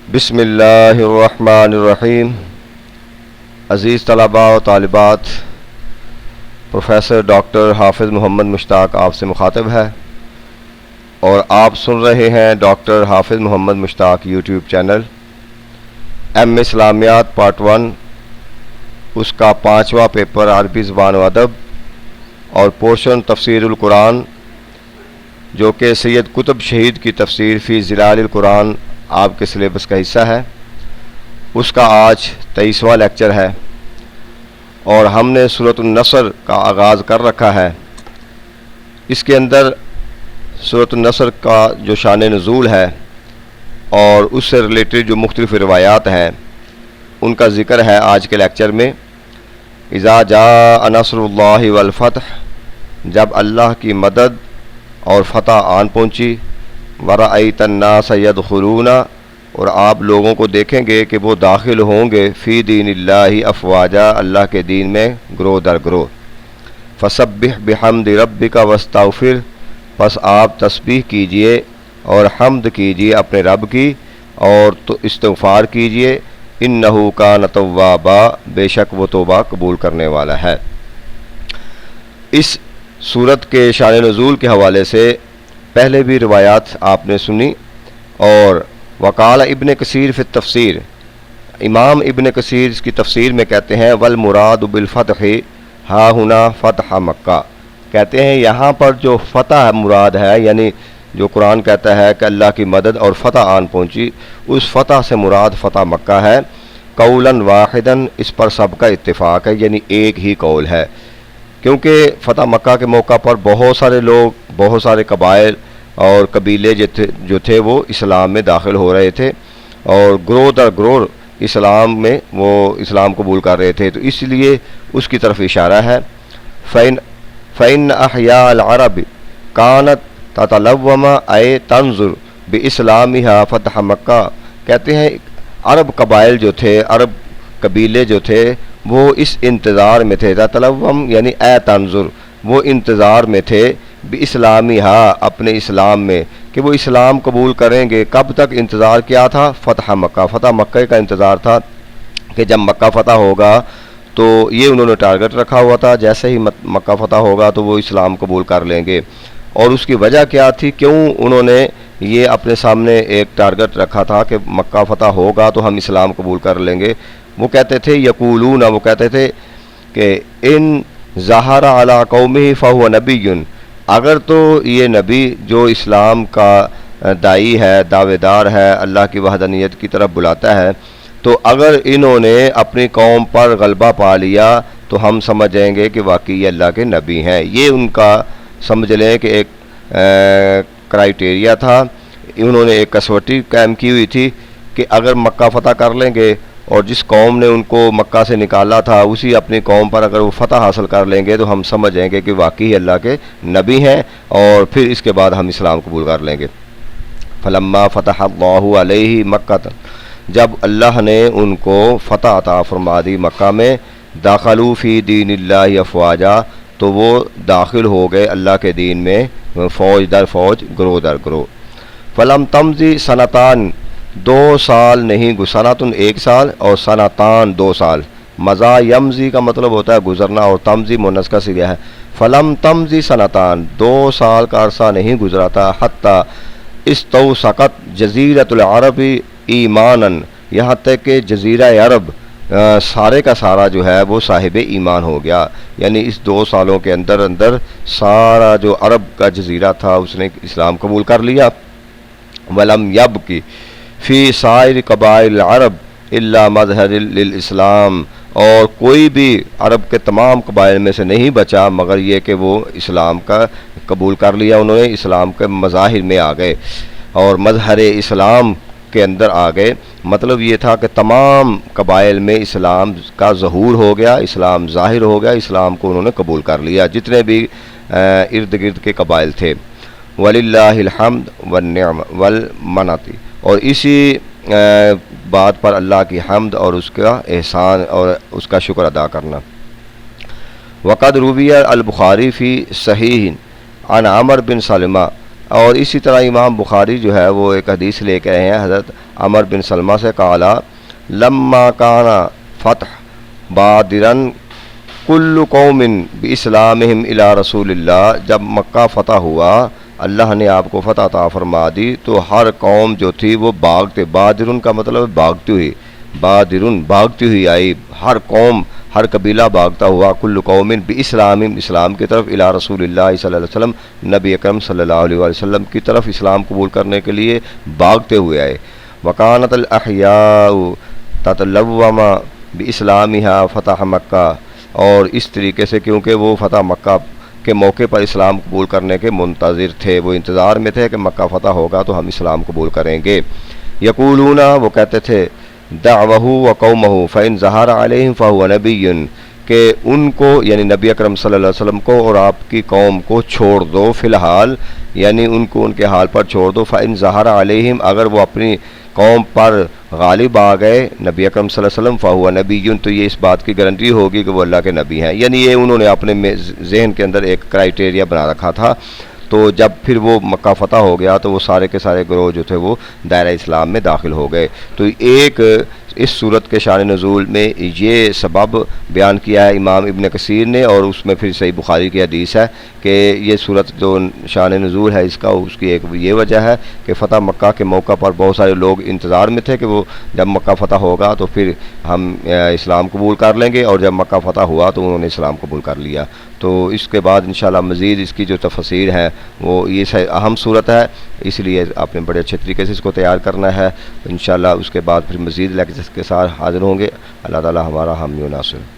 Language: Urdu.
بسم اللہ الرحمن الرحیم۔ عزیز طلباء و طالبات، پروفیسر ڈاکٹر حافظ محمد مشتاق آپ سے مخاطب ہے اور آپ سن رہے ہیں ڈاکٹر حافظ محمد مشتاق یوٹیوب چینل۔ ایم اسلامیات پارٹ 1، اس کا 5واں پیپر عربی زبان و ادب اور پورشن تفسیر القرآن، جو کہ سید قطب شہید کی تفسیر فی ظلال القرآن آپ کے سلیبس کا حصہ ہے، اس کا آج 23واں لیکچر ہے اور ہم نے سورۃ النصر کا آغاز کر رکھا ہے۔ اس کے اندر سورۃ النصر کا جو شان نزول ہے اور اس سے ریلیٹڈ جو مختلف روایات ہیں ان کا ذکر ہے آج کے لیکچر میں۔ اذا جاء نصر اللہ والفتح، جب اللہ کی مدد اور فتح آن پہنچی، وَرَأَيْتَ النَّاسَ يَدْخُلُونَ، اور آپ لوگوں کو دیکھیں گے کہ وہ داخل ہوں گے فی دین اللہ افواجا، اللہ کے دین میں گروہ در گروہ۔ فَسَبِّحْ بِحَمْدِ رَبِّكَ وَاسْتَغْفِرْ، پس آپ تسبیح کیجئے اور حمد کیجئے اپنے رب کی اور تو استغفار کیجئے، اِنَّهُ كَانَ تَوَّابًا، بے شک وہ توبہ قبول کرنے والا ہے۔ اس سورت کے شان نزول کے حوالے سے پہلے بھی روایات آپ نے سنی، اور وقال ابن کثیر فی التفسیر، امام ابن کثیر اس کی تفسیر میں کہتے ہیں والمراد بالفتح ہا ہنا فتح مکہ، کہتے ہیں یہاں پر جو فتح مراد ہے، یعنی جو قرآن کہتا ہے کہ اللہ کی مدد اور فتح آن پہنچی، اس فتح سے مراد فتح مکہ ہے۔ قولاً واحداً، اس پر سب کا اتفاق ہے، یعنی ایک ہی قول ہے، کیونکہ فتح مکہ کے موقع پر بہت سارے لوگ، بہت سارے قبائل اور قبیلے جو تھے وہ اسلام میں داخل ہو رہے تھے اور گروہ در گروہ اسلام میں وہ اسلام قبول کر رہے تھے، تو اس لیے اس کی طرف اشارہ ہے۔ فَإِنَّ أَحْيَاءَ الْعَرَبِ كَانَتْ تَتَلَوَّمَ أَيْ تَنظُرُ بِإِسْلَامِهَا فتح مکہ، کہتے ہیں عرب قبائل جو تھے، عرب قبیلے جو تھے وہ اس انتظار میں تھے، تَتَلَوَّم یعنی اے تنظر، وہ انتظار میں تھے بِإِسْلَامِهَا، اپنے اسلام میں، کہ وہ اسلام قبول کریں گے۔ کب تک انتظار کیا تھا؟ فتح مکہ، فتح مکہ کا انتظار تھا کہ جب مکہ فتح ہوگا، تو یہ انہوں نے ٹارگٹ رکھا ہوا تھا، جیسے ہی مکہ فتح ہوگا تو وہ اسلام قبول کر لیں گے۔ اور اس کی وجہ کیا تھی، کیوں انہوں نے یہ اپنے سامنے ایک ٹارگٹ رکھا تھا کہ مکہ فتح ہوگا تو ہم اسلام قبول کر لیں گے؟ وہ کہتے تھے یقولون، وہ کہتے تھے کہ ان ظہر علی قومہ فہو نبی، اگر تو یہ نبی جو اسلام کا داعی ہے، دعوے دار ہے، اللہ کی وحدانیت کی طرف بلاتا ہے، تو اگر انہوں نے اپنی قوم پر غلبہ پا لیا تو ہم سمجھیں گے کہ واقعی یہ اللہ کے نبی ہیں۔ یہ ان کا سمجھ لیں کہ ایک کرائیٹیریا تھا، انہوں نے ایک کسوٹی قائم کی ہوئی تھی کہ اگر مکہ فتح کر لیں گے اور جس قوم نے ان کو مکہ سے نکالا تھا اسی اپنی قوم پر اگر وہ فتح حاصل کر لیں گے تو ہم سمجھیں گے کہ واقعی اللہ کے نبی ہیں، اور پھر اس کے بعد ہم اسلام قبول کر لیں گے۔ فلما فتح اللہ علیہ مکہ، جب اللہ نے ان کو فتح عطا فرما دی مکہ میں، داخلوا فی دین اللہ افواجا، تو وہ داخل ہو گئے اللہ کے دین میں فوج در فوج، گروہ در گروہ۔ فلم تمضی سنتان، 2 سال نہیں، سنتن 1 سال اور سنتان 2 سال، مضا یمضی کا مطلب ہوتا ہے گزرنا اور تمضی مؤنث کا صیغہ ہے۔ فلم تمضی سنتان، 2 سال کا عرصہ نہیں گزرا تھا، حتی استوثقت جزیرۃ العرب ایماناً، یہاں تک کہ جزیرہ عرب سارے کا سارا جو ہے وہ صاحب ایمان ہو گیا، یعنی اس 2 سالوں کے اندر سارا جو عرب کا جزیرہ تھا اس نے اسلام قبول کر لیا۔ ولم یبکی فی سائر قبائل العرب الا مظہر للاسلام، اور کوئی بھی عرب کے تمام قبائل میں سے نہیں بچا مگر یہ کہ وہ اسلام کا قبول کر لیا، انہوں نے اسلام کے مظاہر میں آ گئے اور مظہر اسلام کے اندر آ گئے۔ مطلب یہ تھا کہ تمام قبائل میں اسلام کا ظہور ہو گیا، اسلام ظاہر ہو گیا، اسلام کو انہوں نے قبول کر لیا جتنے بھی ارد گرد کے قبائل تھے۔ وَلِلَّهِ الْحَمْدُ وَالنِّعْمَةُ وَالْمَنَّةُ، اور اسی بات پر اللہ کی حمد اور اس کا احسان اور اس کا شکر ادا کرنا۔ وقد روی البخاری فی صحیح عن عمر بن سلمہ اور اسی طرح امام بخاری جو ہے وہ ایک حدیث لے کے آئے ہیں حضرت عمر بن سلمہ سے، قالا لما کانا فتح بادرن کل قوم باسلامہم الی رسول اللہ، جب مکہ فتح ہوا، اللہ نے آپ کو فتح عطا فرما دی، تو ہر قوم جو تھی وہ بھاگتے، بادرن کا مطلب ہے بھاگتی ہوئی، بادرن بھاگتی ہوئی آئی، ہر قوم ہر قبیلہ بھاگتا ہوا، کل قوم باسلامہم اسلام کی طرف، الی رسول اللہ صلی اللہ علیہ وسلم نبی اکرم صلی اللہ علیہ وسلم کی طرف اسلام قبول کرنے کے لیے بھاگتے ہوئے آئے۔ وکانت الاحیاء تتلوم باسلامھا فتح مکہ، اور اس طریقے سے کیونکہ وہ فتح مکہ کے موقع پر اسلام قبول کرنے کے منتظر تھے، وہ انتظار میں تھے کہ مکہ فتح ہوگا تو ہم اسلام قبول کریں گے۔ یقولون، وہ کہتے تھے، دعوہ و قومہ فإن ظہر علیہم فہو نبی، کہ ان کو یعنی نبی اکرم صلی اللہ علیہ وسلم کو اور آپ کی قوم کو چھوڑ دو فی الحال، یعنی ان کو ان کے حال پر چھوڑ دو، فإن ظہر علیہم، اگر وہ اپنی قوم پر غالب آ گئے نبی اکرم صلی اللہ علیہ وسلم، فہو نبی، تو یہ اس بات کی گارنٹی ہوگی کہ وہ اللہ کے نبی ہیں، یعنی یہ انہوں نے اپنے ذہن کے اندر ایک کرائیٹیریا بنا رکھا تھا۔ تو جب پھر وہ مکہ فتح ہو گیا تو وہ سارے کے سارے گروہ جو تھے وہ دائرہ اسلام میں داخل ہو گئے۔ تو ایک اس صورت کے شان نزول میں یہ سبب بیان کیا ہے امام ابن کثیر نے، اور اس میں پھر صحیح بخاری کی حدیث ہے کہ یہ صورت جو شان نزول ہے اس کا، اس کی ایک یہ وجہ ہے کہ فتح مکہ کے موقع پر بہت سارے لوگ انتظار میں تھے کہ وہ جب مکہ فتح ہوگا تو پھر ہم اسلام قبول کر لیں گے، اور جب مکہ فتح ہوا تو انہوں نے اسلام قبول کر لیا۔ تو اس کے بعد انشاءاللہ مزید اس کی جو تفسیر ہے وہ یہ اہم صورت ہے، اس لیے آپ نے بڑے اچھے طریقے سے اس کو تیار کرنا ہے۔ انشاءاللہ اس کے بعد پھر مزید لیکچرز کے ساتھ حاضر ہوں گے۔ اللہ تعالی ہمارا حامی و ناصر۔